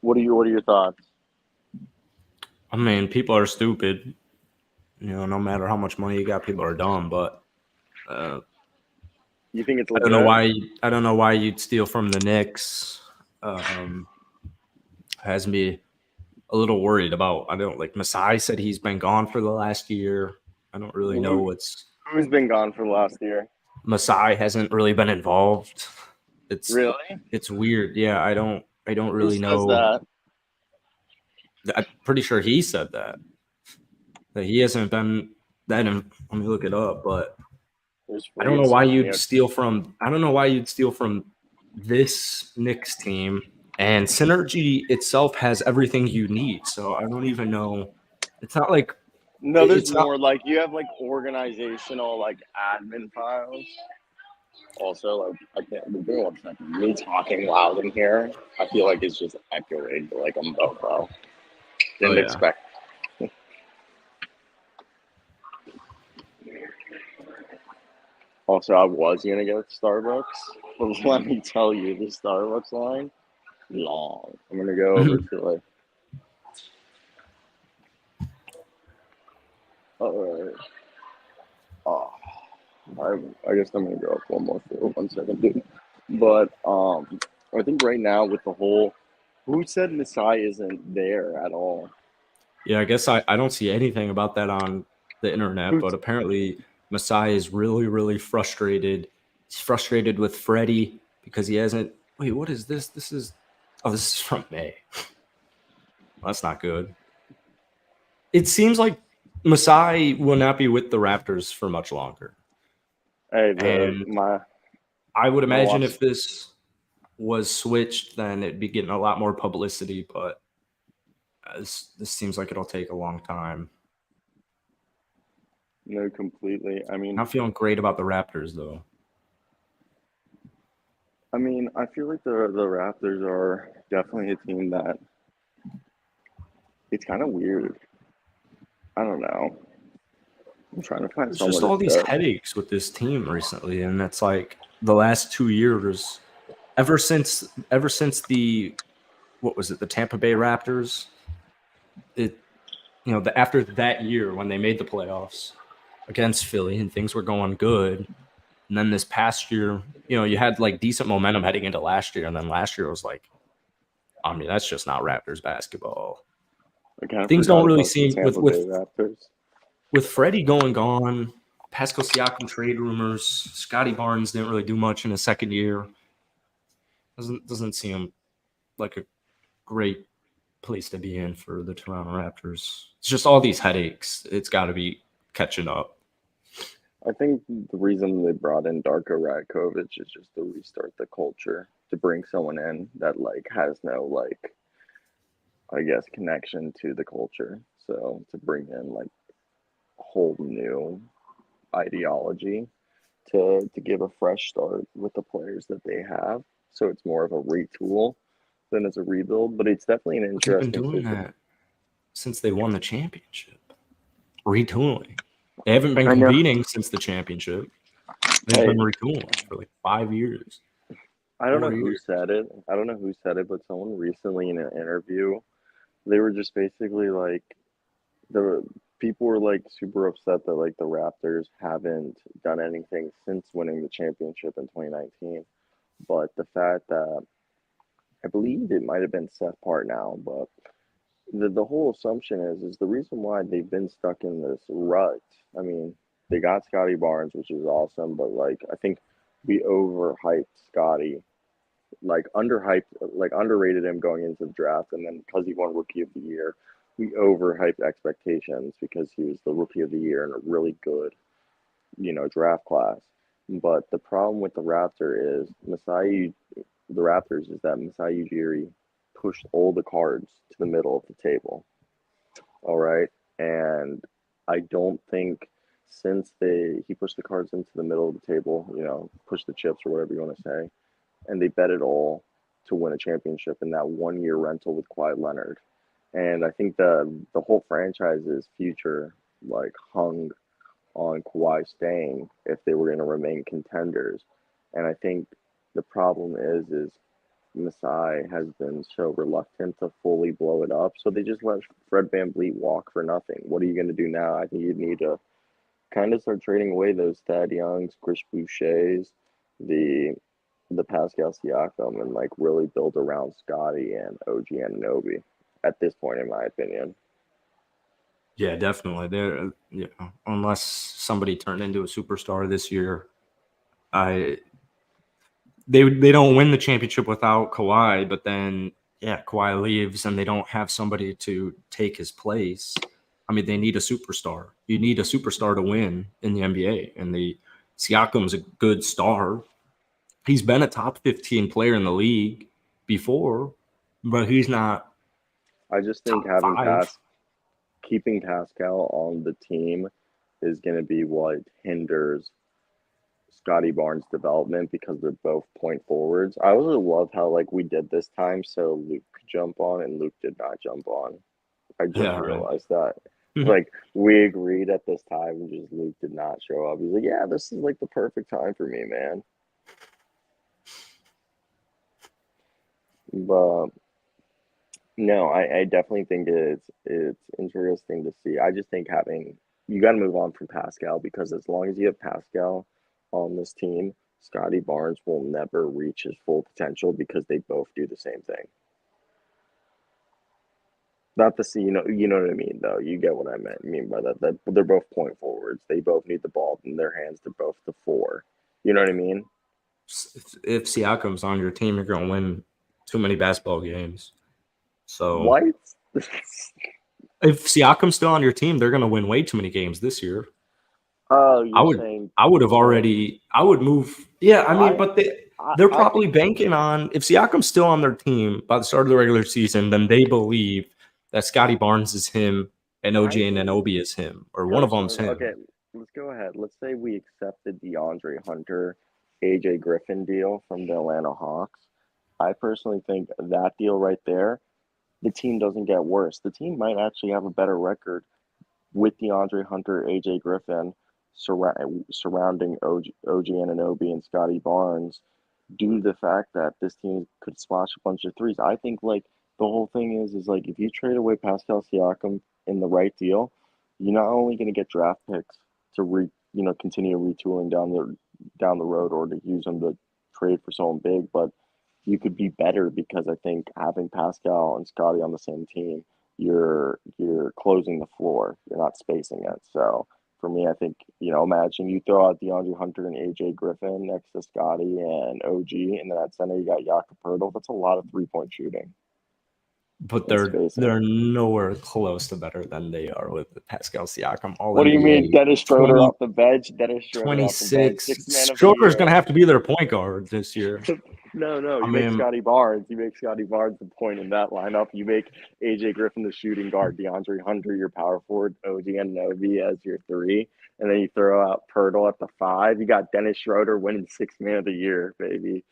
What are your thoughts? I mean, people are stupid. No matter how much money you got, people are dumb. But you think it's legit? I don't know why you'd steal from the Knicks. Has me a little worried about. I don't like Masai said he's been gone for the last year. I don't really know who's been gone for the last year. Masai hasn't really been involved. It's weird. Yeah, I don't really know. That? I'm pretty sure he said that he hasn't been that. Let me look it up, but I don't know why you'd steal from. I don't know why you'd steal from this Knicks team. And Synergy itself has everything you need, so I don't even know. It's not like there's more like you have like organizational like admin files. Also, like I can't. One second. Me talking loud in here, I feel like it's just echoing like I'm Bobo. Didn't expect. Also, I was gonna go to Starbucks, but let me tell you, the Starbucks line long. I'm gonna go over to like. Alright. I guess I'm gonna go up one more for 1 second, dude. But I think right now with the whole, who said Masai isn't there at all? Yeah, I guess I don't see anything about that on the internet, but apparently Masai is really, really frustrated. He's frustrated with Freddie because he hasn't. Wait, what is this? This is from May. That's not good. It seems like Masai will not be with the Raptors for much longer. I would imagine if this was switched, then it'd be getting a lot more publicity, but this seems like it'll take a long time. No, completely. I mean, I'm feeling great about the Raptors, though. I mean, I feel like the Raptors are definitely a team that it's kind of weird. I don't know. I'm trying to find just all these headaches with this team recently, and it's like the last 2 years, ever since the the Tampa Bay Raptors, after that year when they made the playoffs against Philly and things were going good, and then this past year, you had like decent momentum heading into last year, and then last year was like, I mean, that's just not Raptors basketball. Things don't really seem with Freddie gone, Pascal Siakam trade rumors, Scotty Barnes didn't really do much in his second year. Doesn't seem like a great place to be in for the Toronto Raptors. It's just all these headaches. It's got to be catching up. I think the reason they brought in Darko Rajakovic is just to restart the culture, to bring someone in that like has no like, I guess, connection to the culture. So to bring in like a whole new ideology to give a fresh start with the players that they have. So it's more of a retool than it's a rebuild, but it's definitely an interesting. They've been doing that since they won the championship. Retooling. They haven't been competing since the championship. They've been retooling for like 5 years. I don't know who said it. But someone recently in an interview, they were just basically like, people were like super upset that like the Raptors haven't done anything since winning the championship in 2019. But the fact that I believe it might have been Seth Partnow, but the whole assumption is the reason why they've been stuck in this rut. I mean, they got Scotty Barnes, which is awesome, but like I think we overhyped Scotty like underrated him going into the draft, and then because he won Rookie of the Year, we overhyped expectations because he was the Rookie of the Year in a really good, draft class. But the problem with the Raptors is that Masai Ujiri pushed all the cards to the middle of the table. All right, and I don't think since he pushed the cards into the middle of the table, pushed the chips or whatever you want to say, and they bet it all to win a championship in that 1 year rental with Kawhi Leonard. And I think the whole franchise's future hung on Kawhi staying if they were going to remain contenders. And I think the problem is Masai has been so reluctant to fully blow it up. So they just let Fred VanVleet walk for nothing. What are you going to do now? I think you'd need to kind of start trading away those Thad Youngs, Chris Bouchers, the Pascal Siakam, and really build around Scotty and OG Anunoby at this point, in my opinion. Yeah, definitely. Unless somebody turned into a superstar this year, they don't win the championship without Kawhi, but then Kawhi leaves and they don't have somebody to take his place. I mean, they need a superstar. You need a superstar to win in the NBA, and Siakam's a good star. He's been a top 15 player in the league before, but he's not. I just think keeping Pascal on the team is going to be what hinders Scotty Barnes' development because they're both point forwards. I also love how we did this time, so Luke could jump on, and Luke did not jump on. I just realized that. We agreed at this time, and just Luke did not show up. He's like, "Yeah, this is the perfect time for me, man." But no, I definitely think it's interesting to see. I just think you got to move on from Pascal, because as long as you have Pascal on this team, Scotty Barnes will never reach his full potential because they both do the same thing. Not to see, you know what I mean, though. You get what I mean by that. That they're both point forwards. They both need the ball in their hands. They're both the four. You know what I mean? If Siakam's on your team, you're going to win too many basketball games. So what? If Siakam's still on your team, they're going to win way too many games this year. Oh, I would move. Yeah, I mean, but they're probably banking on, if Siakam's still on their team by the start of the regular season, then they believe that Scotty Barnes is him and OG Anunoby is him, or one of them's him. Okay, let's go ahead. Let's say we accepted DeAndre Hunter, AJ Griffin deal from the Atlanta Hawks. I personally think that deal right there, the team doesn't get worse. The team might actually have a better record with DeAndre Hunter, AJ Griffin, surrounding OG Anunoby and Scotty Barnes, due to the fact that this team could splash a bunch of threes. I think the whole thing is if you trade away Pascal Siakam in the right deal, you're not only going to get draft picks to continue retooling down the road, or to use them to trade for someone big, but you could be better, because I think having Pascal and Scotty on the same team, you're closing the floor. You're not spacing it. So for me, I think, imagine you throw out DeAndre Hunter and AJ Griffin next to Scotty and OG, and then at center you got Jakob Poeltl. That's a lot of 3-point shooting. But they're nowhere close to better than they are with Pascal Siakam. What do you mean, Dennis Schroeder off the bench? Dennis Schroeder 26. Schroeder's going to have to be their point guard this year. No. You make Scotty Barnes. You make Scotty Barnes the point in that lineup. You make AJ Griffin the shooting guard, DeAndre Hunter your power forward, OG Anunoby as your 3, and then you throw out Poeltl at the 5. You got Dennis Schroeder winning 6th Man of the Year, baby.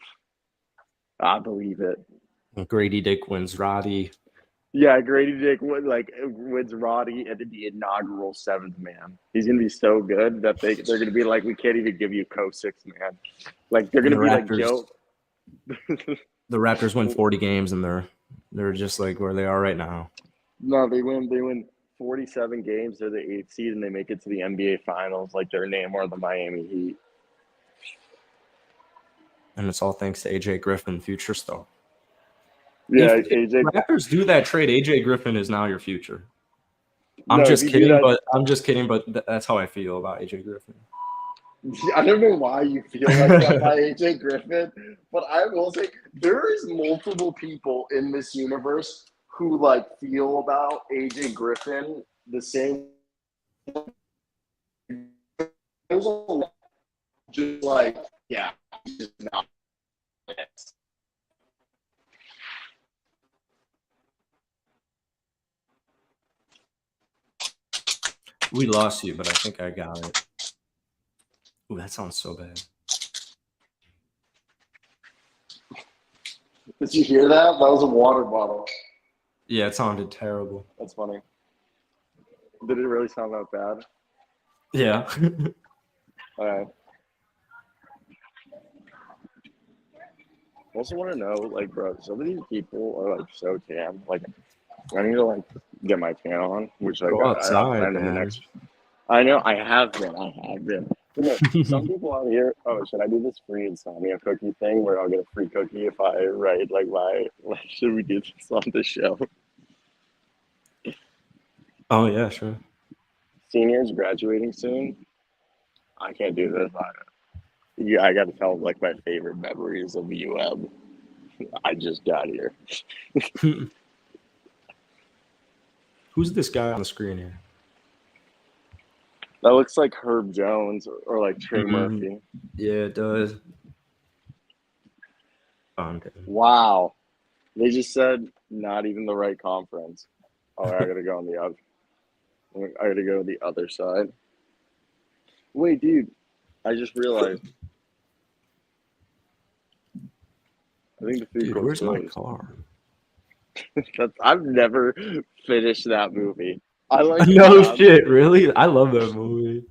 I believe it. Grady Dick wins Roddy. Yeah, Grady Dick wins Roddy and the inaugural 7th man. He's gonna be so good that they're gonna be we can't even give you co-6th man. They're gonna be Raptors, Joe. The Raptors win 40 games, and they're just where they are right now. No, they win 47 games. They're the 8th seed, and they make it to the NBA Finals. Their name are the Miami Heat. And it's all thanks to AJ Griffin, future star. Yeah, if Raptors do that trade, AJ Griffin is now your future. I'm just kidding, but that's how I feel about AJ Griffin. I don't know why you feel like that by AJ Griffin, but I will say there is multiple people in this universe who like feel about AJ Griffin the same. There's a lot just like, yeah, he's just not it. We lost you, but I think I got it. Ooh, that sounds so bad. Did you hear that? That was a water bottle. Yeah, it sounded terrible. That's funny. Did it really sound that bad? Yeah. All right. I also want to know, like, bro, some of these people are like so tan. Like, I need to like get my tan on, which like Go I outside, plan in the man. next. I know I have been. But no, some people out here. Oh, should I do this free insomnia cookie thing where I'll get a free cookie if I write like my? Like, should we do this on the show? Oh yeah, sure. Seniors graduating soon. I can't do this. I got to tell like my favorite memories of UM. I just got here. Who's this guy on the screen here? That looks like Herb Jones or like Trey Murphy. Yeah, it does. Wow. They just said not even the right conference. Oh, I gotta go on the other. I gotta go to the other side. Wait, dude. I just realized. I think the food Dude, court's where's my closed. car? I've never finished that movie. I like no shit, really? I love that movie.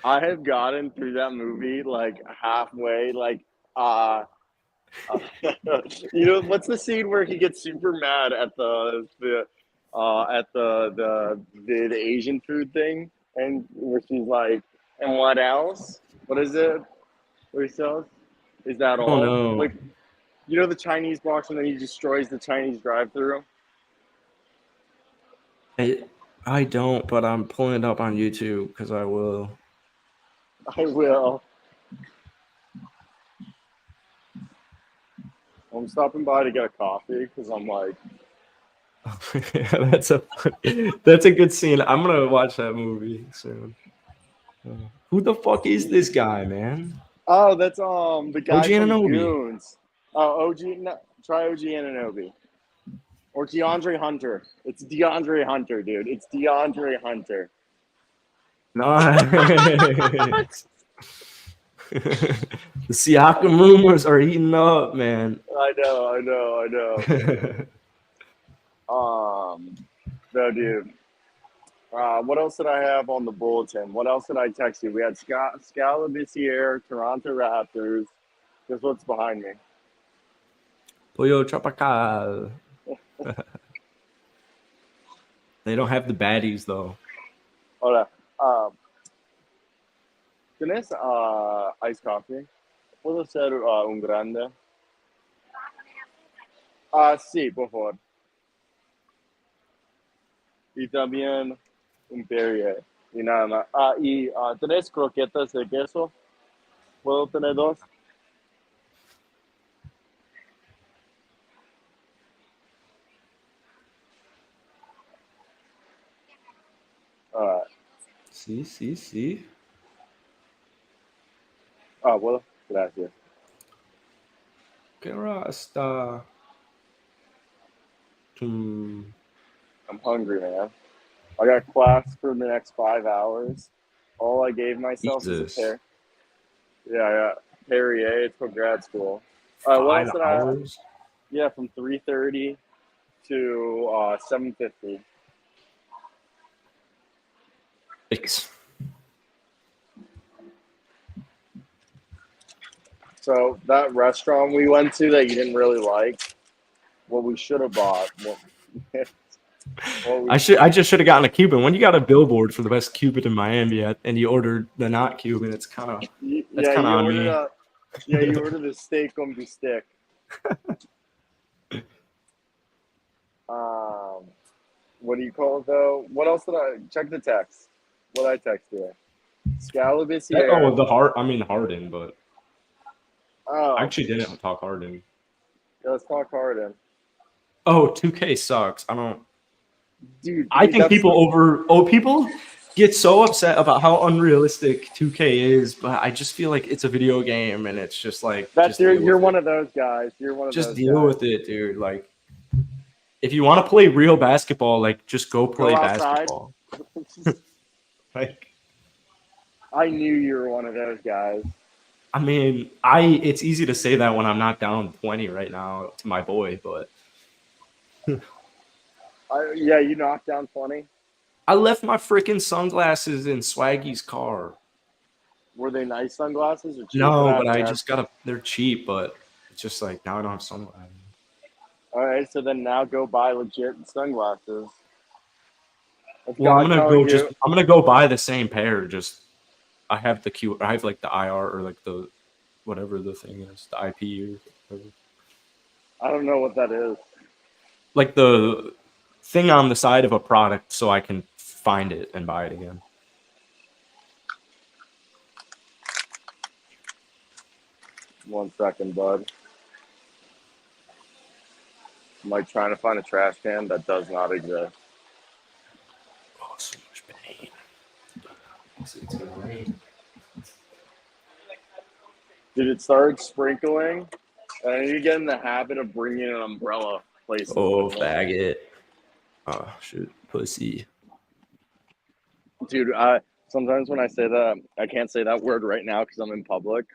I have gotten through that movie like halfway, like you know what's the scene where he gets super mad at the Asian food thing, and where she's like, and what else? What is it? What he sells? Is that all? Oh no. Like, you know the Chinese box, and then he destroys the Chinese drive-through. I don't, but I'm pulling it up on YouTube because I will. I will. I'm stopping by to get a coffee because I'm like. Yeah, that's a good scene. I'm gonna watch that movie soon. Who the fuck is this guy, man? Oh, that's the guy OG from Anunoby. Goons. Oh, try OG Anunoby. Or DeAndre Hunter. It's DeAndre Hunter, dude. It's DeAndre Hunter. Nice. The Siakam rumors are heating up, man. I know. No, dude. What else did I have on the bulletin? What else did I text you? We had Scala this year, Toronto Raptors. Guess what's behind me? Pollo Tropical. They don't have the baddies, though. Hola. ¿Tienes iced coffee? ¿Puedo ser un grande? Sí, por favor. Y también un Perrier. Y nada más. Y ¿tenés croquetas de queso? ¿Puedo tener 2? Sí. Bueno, gracias. ¿Qué hora está? I'm hungry, man. I got class for the next 5 hours. All I gave myself is a pair. Yeah, Perrier. It's for grad school. 5 what else did hours? Yeah, from 3:30 to 7:50. Thanks. So that restaurant we went to that you didn't really like, what we should have bought. I just should have gotten a Cuban. When you got a billboard for the best Cuban in Miami and you ordered the not Cuban, it's kind of on me. You ordered the steak on the stick. What do you call it though? What else did I check the text? What did I text you? Cyro Asseo. Oh, Harden, but I actually didn't talk Harden. Yeah, let's talk Harden. Oh, 2K sucks. Dude, I think people get so upset about how unrealistic 2K is, but I just feel like it's a video game and it's just like you're one of those guys. You're one of those guys. Just deal with it, dude. Like, if you want to play real basketball, like, just go play basketball. Like, I knew you were one of those guys. I mean, it's easy to say that when I'm not down 20 right now to my boy, but yeah, you knocked down 20. I left my freaking sunglasses in Swaggy's car. Were they nice sunglasses or cheap? No, but I just they're cheap, but it's just like now I don't have sunglasses. All right, so then now go buy legit sunglasses. Well, I'm gonna go buy the same pair. Just I have like the IR or like the whatever the thing is, the IP or whatever. I don't know what that is. Like the thing on the side of a product, so I can find it and buy it again. One second, bud. I'm like trying to find a trash can that does not exist. Oh, so much pain. It's gonna rain. Dude, it started sprinkling, and I need to get in the habit of bringing an umbrella places. Oh, faggot. Oh, shoot. Pussy. Dude, sometimes when I say that, I can't say that word right now because I'm in public,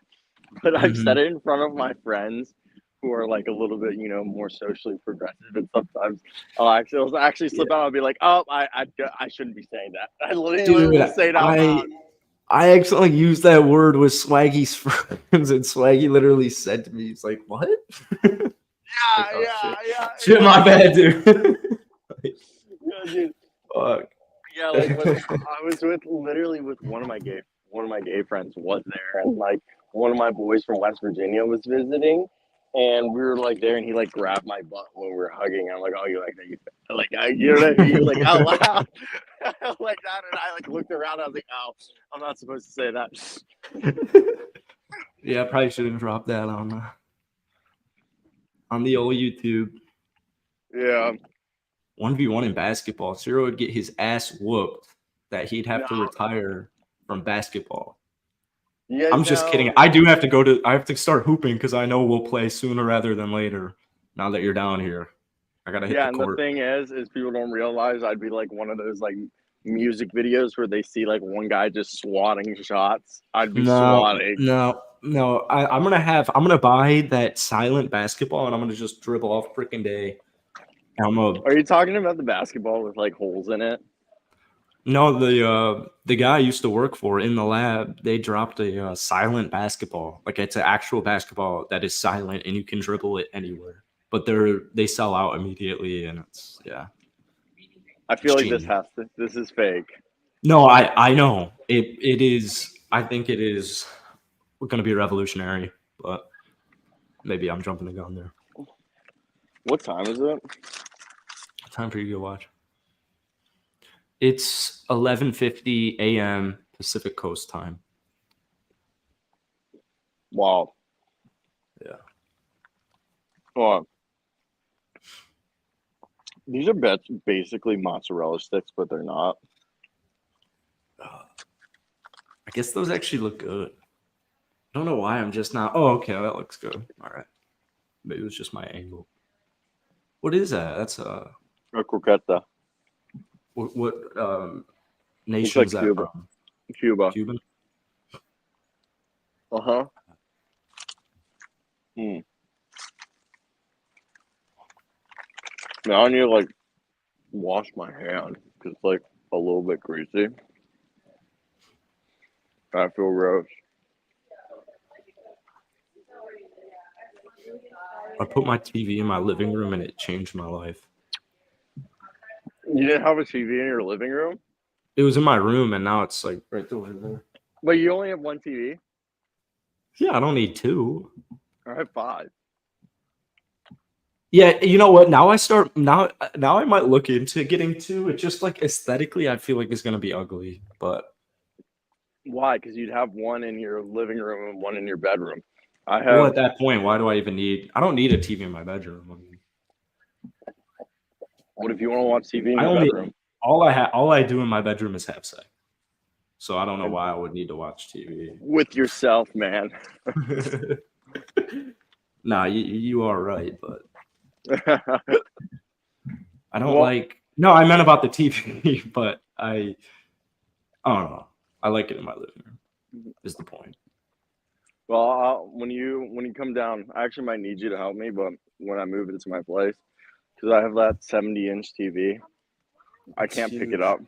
but I've said it in front of my friends who are like a little bit, more socially progressive, and sometimes I'll actually slip out. I'll be like, "Oh, I shouldn't be saying that." I literally will say it out loud. I accidentally used that word with Swaggy's friends, and Swaggy literally said to me, "He's like, what?" Yeah. Shit, my bad, dude. Yeah, dude. Fuck. Yeah, like I was with one of my gay friends was there, and like one of my boys from West Virginia was visiting, and we were like there, and he like grabbed my butt when we were hugging. I'm like, "Oh, you like that? You know what I mean?" Like out loud, like that, and I like looked around. I was like, "Oh, I'm not supposed to say that." Yeah, I probably shouldn't drop that on the old YouTube. Yeah. 1v1 in basketball. Cyro would get his ass whooped that he'd have to retire from basketball. I'm just kidding. I have to start hooping because I know we'll play sooner rather than later. Now that you're down here, I gotta hit the court. Yeah, and the thing is people don't realize I'd be like one of those like music videos where they see like one guy just swatting shots. I'd be swatting. No. I'm gonna buy that silent basketball and I'm gonna just dribble off freaking day. Are you talking about the basketball with like holes in it? No, the guy I used to work for in the lab, they dropped a silent basketball. Like it's an actual basketball that is silent and you can dribble it anywhere. But they sell out immediately and it's I feel like this is fake. No, I know. It is. I think it is going to be revolutionary, but maybe I'm jumping the gun there. What time is it? Time for you to watch. It's 11:50 a.m. Pacific Coast time. Wow. Yeah. Hold on. These are basically mozzarella sticks, but they're not. I guess those actually look good. I don't know why I'm just not. Oh, okay, that looks good. All right. Maybe it was just my angle. What is that? That's a croqueta. What nation is that Cuba. from? Cuban. Uh-huh. Now I need to like wash my hand because it's like a little bit greasy. I feel gross. I put my TV in my living room and it changed my life. You didn't have a TV in your living room? It was in my room and now it's like right there. But you only have one TV? Yeah, I don't need two. I have 5. Yeah, you know what? Now I might look into getting two. It just like aesthetically, I feel like it's gonna be ugly, but Why? Because you'd have one in your living room and one in your bedroom. Well, at that point, why do I even need? I don't need a TV in my bedroom. I mean, what if you want to watch TV in your bedroom? All I do in my bedroom is have sex. So I don't know why I would need to watch TV with yourself, man. Nah, you are right, but I don't like. No, I meant about the TV, but I don't know. I like it in my living room. Is the point? Well, when you come down, I actually might need you to help me, but when I move into my place, because I have that 70-inch TV, I can't pick it up.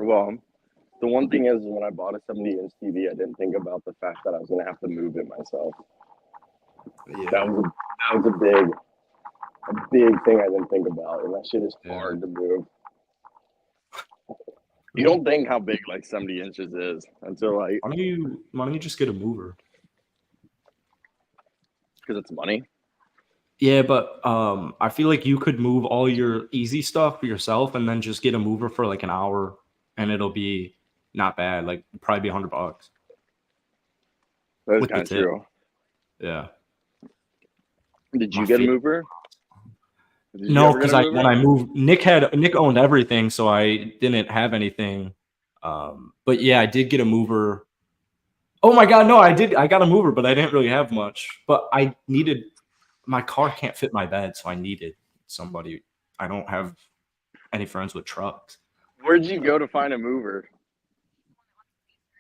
Well, the one thing is, when I bought a 70-inch TV, I didn't think about the fact that I was going to have to move it myself. Yeah. That was a big thing I didn't think about, and that shit is hard to move. You don't think how big like 70 inches is until like. Why don't you just get a mover? Because it's money. Yeah, but I feel like you could move all your easy stuff yourself, and then just get a mover for like an hour, and it'll be not bad. Like probably be $100. That's kind of true. Yeah. Did you get a mover? No, because when I moved, Nick owned everything, so I didn't have anything. But yeah, I did get a mover. Oh my God, no, I did. I got a mover, but I didn't really have much. But I needed. My car can't fit my bed, so I needed somebody. I don't have any friends with trucks. Where'd you go to find a mover?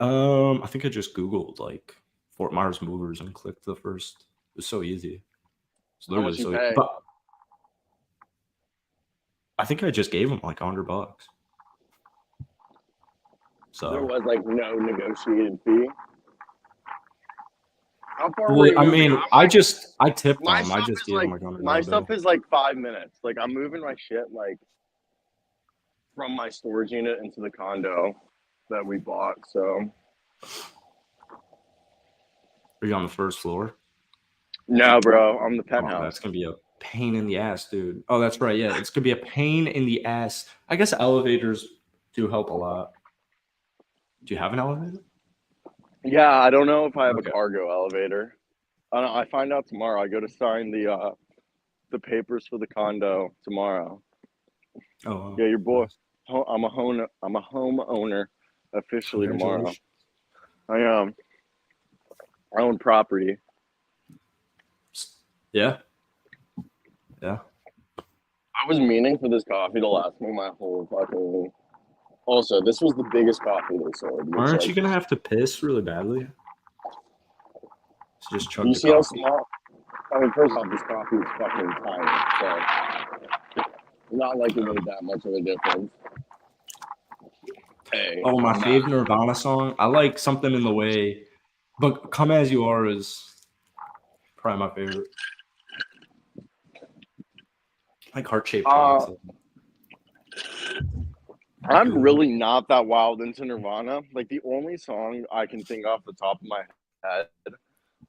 I think I just Googled like Fort Myers movers and clicked the first. It was so easy. It's literally so easy. But I think I just gave him like $100. So there was like no negotiated fee. How far were you? I mean, I tipped him. I just gave him like $100. My stuff is like 5 minutes. Like I'm moving my shit like from my storage unit into the condo that we bought. So are you on the first floor? No, bro. I'm the penthouse. That's gonna be a pain in the ass, dude. Oh, that's right. Yeah, it's gonna be a pain in the ass. I guess elevators do help a lot. Do you have an elevator? Yeah, I don't know if I have a cargo elevator. I find out tomorrow. I go to sign the papers for the condo tomorrow. Oh, yeah, your boy. I'm a homeowner officially tomorrow. I own property. Yeah. I was meaning for this coffee to last me my whole fucking. Also, this was the biggest coffee they sold. Aren't you gonna have to piss really badly? So just chug the coffee. How small? I mean, first off, this coffee is fucking tiny, so not like it made that much of a difference. Hey, my favorite Nirvana song. I like Something in the Way, but Come As You Are is probably my favorite. Like heart-shaped comics. I'm really not that wild into Nirvana. Like the only song I can think off the top of my head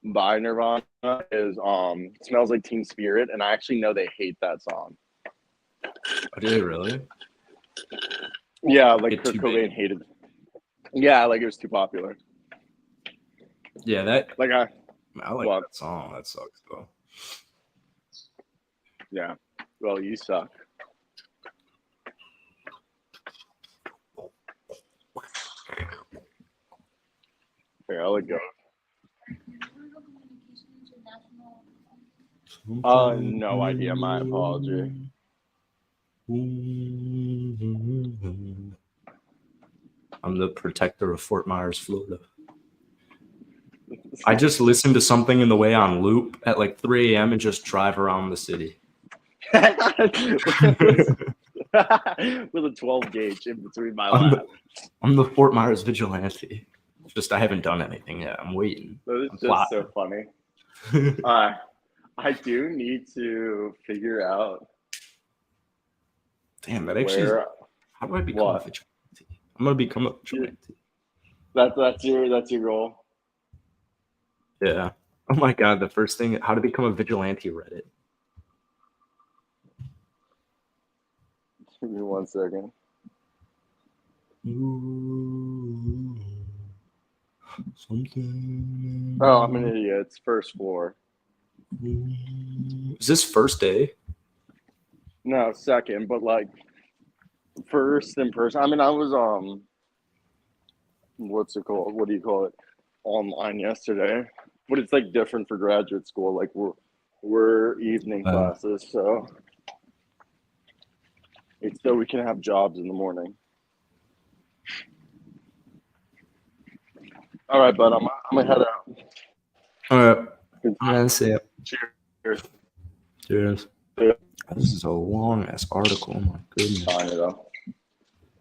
by Nirvana is Smells Like Teen Spirit, and I actually know they hate that song. Oh, do they really? Yeah, like Kurt Cobain hated it. Yeah, like it was too popular. Yeah, that like I like that song. That sucks though. Yeah. Well, you suck. Here, I'll let go. No idea. My apology. I'm the protector of Fort Myers, Florida. I just listen to Something in the Way on loop at like 3 a.m. and just drive around the city. With a 12 gauge in between my laps. I'm the Fort Myers vigilante. Just I haven't done anything yet. I'm waiting. That is just so funny. I do need to figure out. Damn, that actually. How do I become a vigilante? I'm gonna become a vigilante. That's your goal. Yeah. Oh my God, the first thing, how to become a vigilante Reddit. Give me 1 second. Something. Oh, I'm an idiot. It's first floor. Is this first day? No, second, but like first in person. I mean, I was what's it called? What do you call it? Online yesterday, but it's like different for graduate school. Like we're evening classes, so it's so we can have jobs in the morning. All right, bud. I'm gonna head out. All right. That's it. Cheers. Cheers. Yeah. This is a long ass article. Oh my goodness.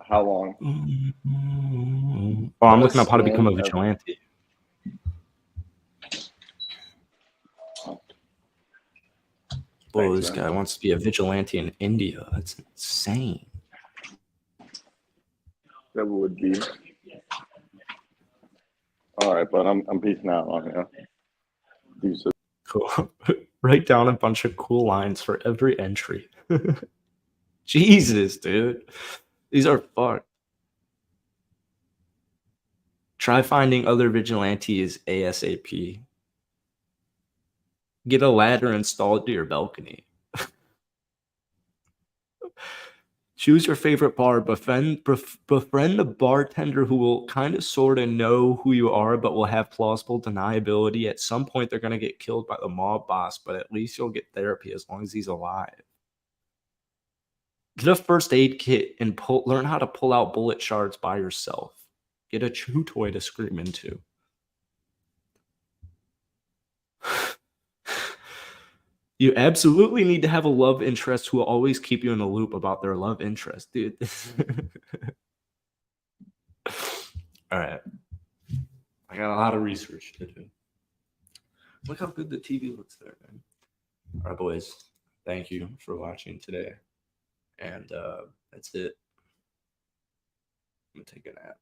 How long? Oh, I'm looking up how to become a vigilante. Whoa, this guy wants to be a vigilante in India. That's insane. That would be. All right, but I'm peacing out on you. Cool. Write down a bunch of cool lines for every entry. Jesus, dude. These are fucked. Try finding other vigilantes ASAP. Get a ladder installed to your balcony. Choose your favorite bar. Befriend a bartender who will kind of sort of know who you are, but will have plausible deniability. At some point, they're going to get killed by the mob boss, but at least you'll get therapy as long as he's alive. Get a first aid kit and learn how to pull out bullet shards by yourself. Get a chew toy to scream into. You absolutely need to have a love interest who will always keep you in the loop about their love interest, dude. All right. I got a lot of research to do. Look how good the TV looks there, man. All right, boys. Thank you for watching today. And that's it. I'm going to take a nap.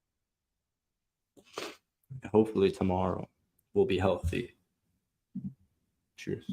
Hopefully tomorrow we'll be healthy. Cheers.